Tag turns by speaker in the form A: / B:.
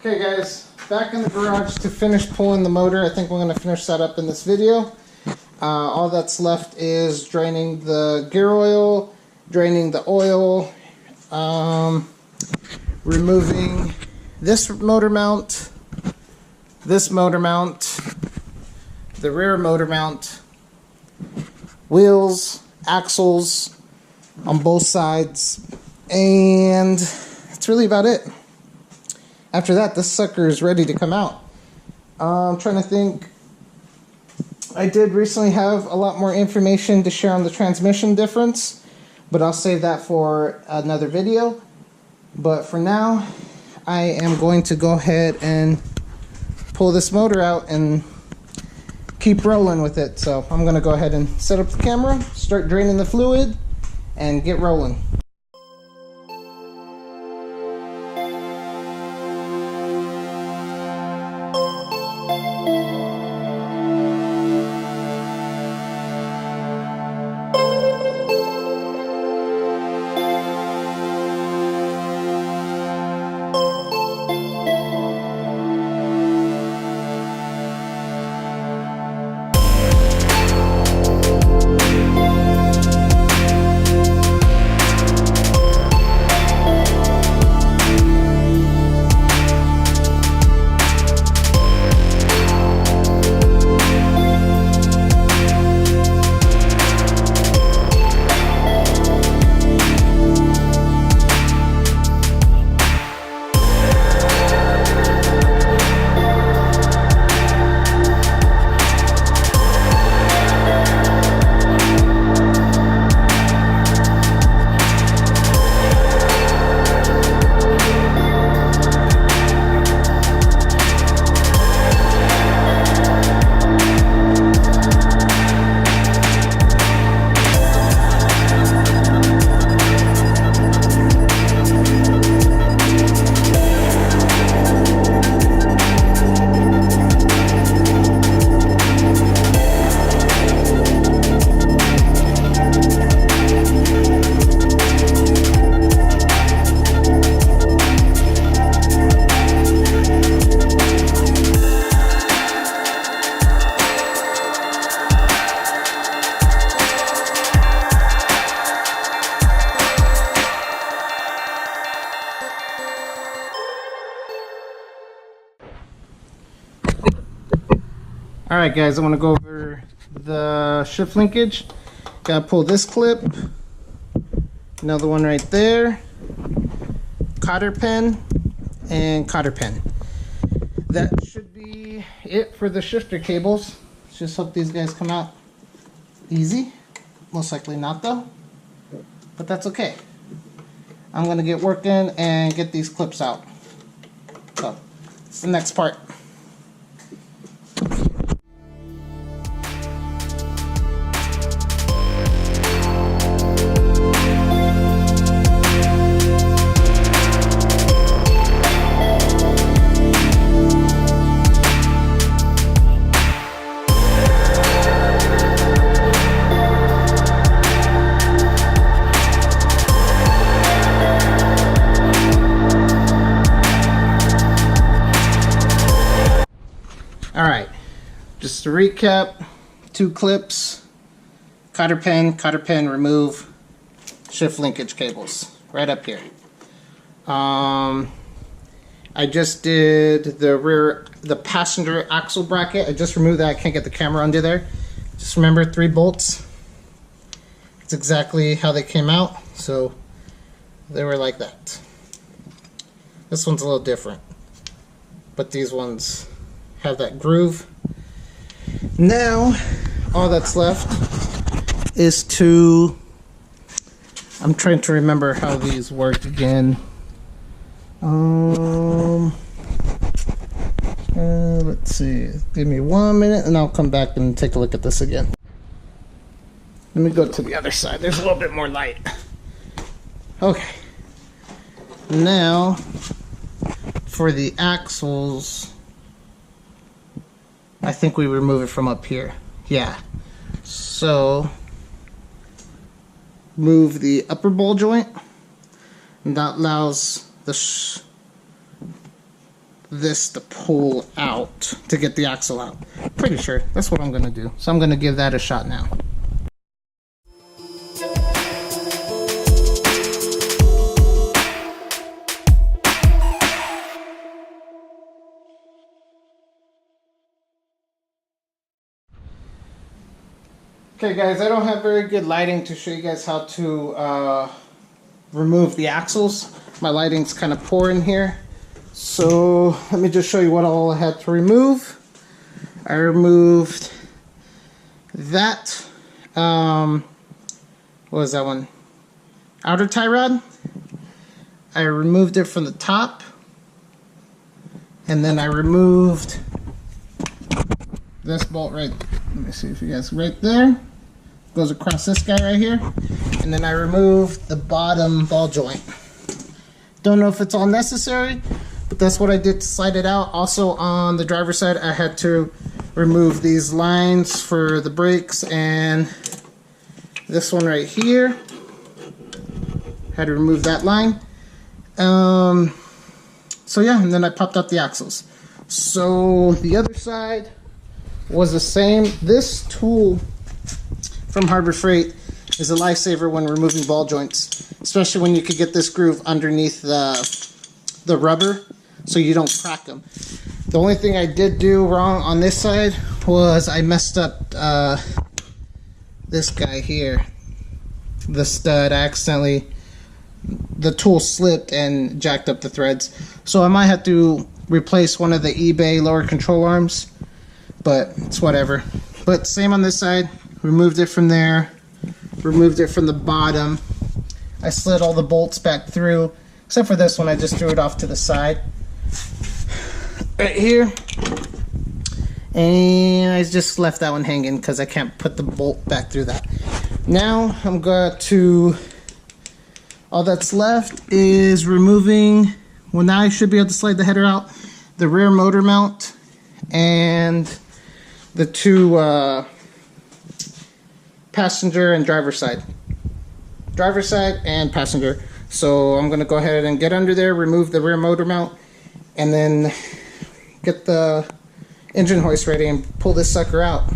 A: Okay guys, back in the garage to finish pulling the motor. I think we're going to finish that up in this video. All that's left is draining the gear oil, draining the oil, removing this motor mount, the rear motor mount, wheels, axles on both sides, and that's really about it. After that, this sucker is ready to come out. I'm trying to think. I did recently have a lot more information to share on the transmission difference, but I'll save that for another video. But for now, I am going to go ahead and pull this motor out and keep rolling with it. So I'm going to go ahead and set up the camera, start draining the fluid, and get rolling. Alright guys, I want to go over the shift linkage. Gotta pull this clip, another one right there, cotter pin, and cotter pin. That should be it for the shifter cables. Let's just hope these guys come out easy. Most likely not though, but that's okay. I'm gonna get working and get these clips out. So, it's the next part. Alright, just to recap, 2 clips, cotter pin, remove, shift linkage cables, right up here. I just did the passenger axle bracket. I just removed that. I can't get the camera under there. Just remember 3 bolts. It's exactly how they came out, so they were like that. This one's a little different, but these ones have that groove. Now all that's left is to, I'm trying to remember how these work again. Let's see, give me 1 minute and I'll come back and take a look at this again. Let me go to the other side, there's a little bit more light. Okay, now for the axles, I think we remove it from up here. Yeah. So move the upper ball joint, and that allows the this to pull out to get the axle out. Pretty sure that's what I'm gonna do. So I'm gonna give that a shot now. Okay guys, I don't have very good lighting to show you guys how to remove the axles. My lighting's kind of poor in here. So let me just show you what all I had to remove. I removed that, what was that one? Outer tie rod. I removed it from the top. And then I removed this bolt right, let me see if you guys, right there. Goes across this guy right here. And then I removed the bottom ball joint. Don't know if it's all necessary, but that's what I did to slide it out. Also on the driver's side, I had to remove these lines for the brakes and this one right here. Had to remove that line. So yeah, and then I popped out the axles. So the other side was the same. This tool from Harbor Freight is a lifesaver when removing ball joints, especially when you could get this groove underneath the rubber so you don't crack them. The only thing I did do wrong on this side was I messed up this guy here, the stud. I accidentally, the tool slipped and jacked up the threads, so I might have to replace one of the eBay lower control arms, but it's whatever. But same on this side. Removed it from there, removed it from the bottom. I slid all the bolts back through, except for this one. I just threw it off to the side right here, and I just left that one hanging because I can't put the bolt back through that. Now I'm going to, all that's left is removing, well, now I should be able to slide the header out, the rear motor mount, and the two passenger and driver side. Driver side and passenger. So I'm going to go ahead and get under there, remove the rear motor mount, and then get the engine hoist ready and pull this sucker out.